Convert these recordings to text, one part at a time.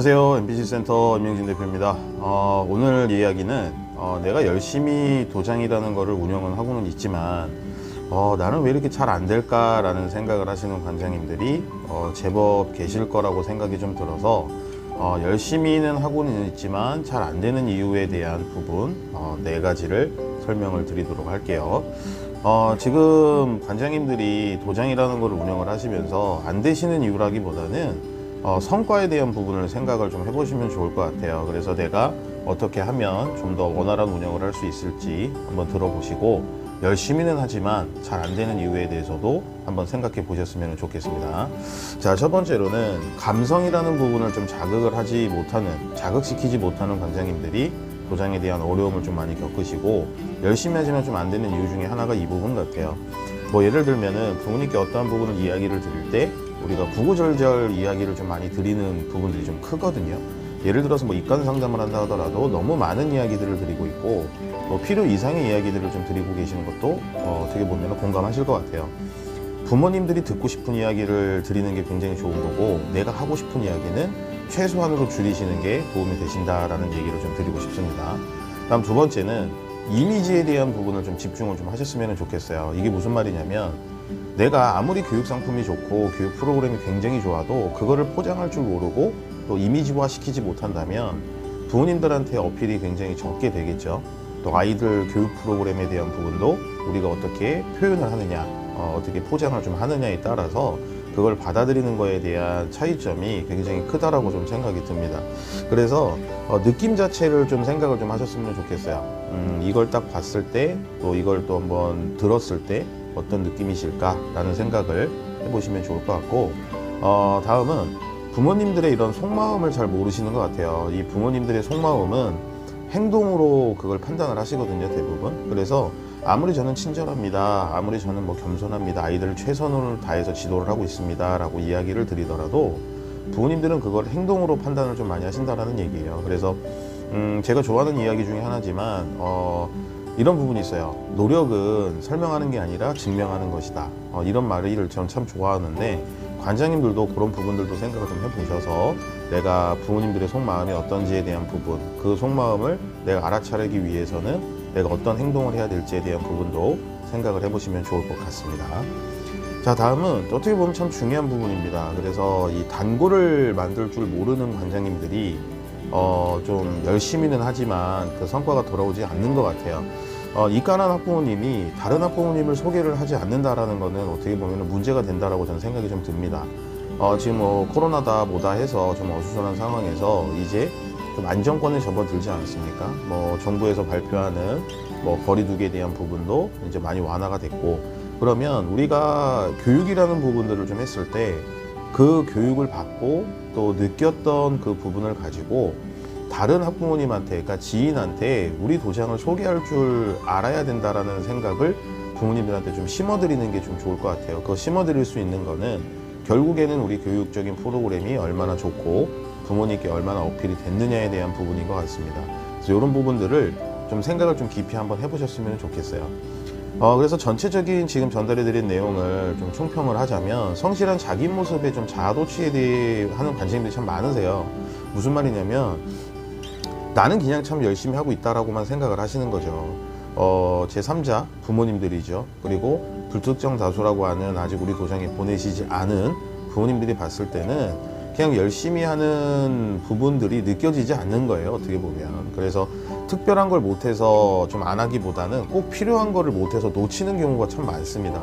안녕하세요. MBC센터 임명진 대표입니다. 오늘 이야기는 내가 열심히 도장이라는 거를 운영은 하고는 있지만 나는 왜 이렇게 잘 안 될까라는 생각을 하시는 관장님들이 제법 계실 거라고 생각이 좀 들어서 열심히는 하고는 있지만 잘 안 되는 이유에 대한 부분 4가지를 설명을 드리도록 할게요. 지금 관장님들이 도장이라는 걸 운영을 하시면서 안 되시는 이유라기보다는 성과에 대한 부분을 생각을 좀 해보시면 좋을 것 같아요. 그래서 내가 어떻게 하면 좀 더 원활한 운영을 할 수 있을지 한번 들어보시고, 열심히는 하지만 잘 안 되는 이유에 대해서도 한번 생각해 보셨으면 좋겠습니다. 자, 첫 번째로는 감성이라는 부분을 좀 자극시키지 못하는 관장님들이 도장에 대한 어려움을 좀 많이 겪으시고, 열심히 하지만 좀 안 되는 이유 중에 하나가 이 부분 같아요. 예를 들면은 부모님께 어떠한 부분을 이야기를 드릴 때 우리가 구구절절 이야기를 좀 많이 드리는 부분들이 좀 크거든요. 예를 들어서 입간 상담을 한다 하더라도 너무 많은 이야기들을 드리고 있고, 필요 이상의 이야기들을 좀 드리고 계시는 것도 어떻게 보면 공감하실 것 같아요. 부모님들이 듣고 싶은 이야기를 드리는 게 굉장히 좋은 거고, 내가 하고 싶은 이야기는 최소한으로 줄이시는 게 도움이 되신다라는 얘기를 좀 드리고 싶습니다. 다음 두 번째는 이미지에 대한 부분을 좀 집중을 좀 하셨으면 좋겠어요. 이게 무슨 말이냐면, 내가 아무리 교육 상품이 좋고 교육 프로그램이 굉장히 좋아도 그거를 포장할 줄 모르고 또 이미지화 시키지 못한다면 부모님들한테 어필이 굉장히 적게 되겠죠. 또 아이들 교육 프로그램에 대한 부분도 우리가 어떻게 표현을 하느냐, 어떻게 포장을 좀 하느냐에 따라서 그걸 받아들이는 거에 대한 차이점이 굉장히 크다라고 좀 생각이 듭니다. 그래서 느낌 자체를 좀 생각을 좀 하셨으면 좋겠어요. 이걸 딱 봤을 때, 또 이걸 또 한번 들었을 때 어떤 느낌이실까라는 생각을 해보시면 좋을 것 같고, 다음은 부모님들의 이런 속마음을 잘 모르시는 것 같아요. 이 부모님들의 속마음은 행동으로 그걸 판단을 하시거든요, 대부분. 그래서 아무리 저는 친절합니다, 아무리 저는 겸손합니다, 아이들을 최선을 다해서 지도를 하고 있습니다 라고 이야기를 드리더라도 부모님들은 그걸 행동으로 판단을 좀 많이 하신다라는 얘기예요. 그래서 제가 좋아하는 이야기 중에 하나지만 이런 부분이 있어요. 노력은 설명하는 게 아니라 증명하는 것이다. 이런 말을 저는 참 좋아하는데, 관장님들도 그런 부분들도 생각을 좀 해보셔서 내가 부모님들의 속마음이 어떤지에 대한 부분, 그 속마음을 내가 알아차리기 위해서는 내가 어떤 행동을 해야 될지에 대한 부분도 생각을 해보시면 좋을 것 같습니다. 자, 다음은 어떻게 보면 참 중요한 부분입니다. 그래서 이 단골을 만들 줄 모르는 관장님들이 좀 열심히는 하지만 그 성과가 돌아오지 않는 것 같아요. 이과한 학부모님이 다른 학부모님을 소개를 하지 않는다라는 거는 어떻게 보면 문제가 된다라고 저는 생각이 좀 듭니다. 지금 코로나다 뭐다 해서 좀 어수선한 상황에서 이제 좀 안정권에 접어들지 않습니까? 정부에서 발표하는 거리두기에 대한 부분도 이제 많이 완화가 됐고, 그러면 우리가 교육이라는 부분들을 좀 했을 때 그 교육을 받고 또 느꼈던 그 부분을 가지고 다른 학부모님한테, 그러니까 지인한테 우리 도장을 소개할 줄 알아야 된다라는 생각을 부모님들한테 좀 심어드리는 게 좀 좋을 것 같아요. 그거 심어드릴 수 있는 거는 결국에는 우리 교육적인 프로그램이 얼마나 좋고 부모님께 얼마나 어필이 됐느냐에 대한 부분인 것 같습니다. 그래서 이런 부분들을 좀 생각을 좀 깊이 한번 해보셨으면 좋겠어요. 그래서 전체적인 지금 전달해드린 내용을 좀 총평을 하자면, 성실한 자기 모습에 좀 자아도취에 대해 하는 관심들이 참 많으세요. 무슨 말이냐면, 나는 그냥 참 열심히 하고 있다라고만 생각을 하시는 거죠. 제3자 부모님들이죠. 그리고 불특정 다수라고 하는 아직 우리 도장에 보내시지 않은 부모님들이 봤을 때는 그냥 열심히 하는 부분들이 느껴지지 않는 거예요, 어떻게 보면. 그래서 특별한 걸 못해서 좀 안 하기보다는 꼭 필요한 거를 못해서 놓치는 경우가 참 많습니다.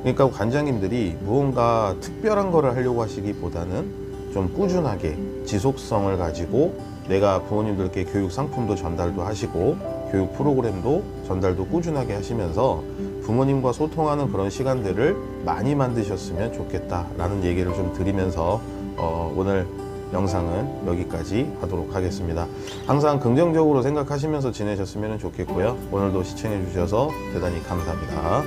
그러니까 관장님들이 무언가 특별한 거를 하려고 하시기보다는 좀 꾸준하게 지속성을 가지고 내가 부모님들께 교육 상품도 전달도 하시고 교육 프로그램도 전달도 꾸준하게 하시면서 부모님과 소통하는 그런 시간들을 많이 만드셨으면 좋겠다라는 얘기를 좀 드리면서 오늘 영상은 여기까지 하도록 하겠습니다. 항상 긍정적으로 생각하시면서 지내셨으면 좋겠고요. 오늘도 시청해 주셔서 대단히 감사합니다.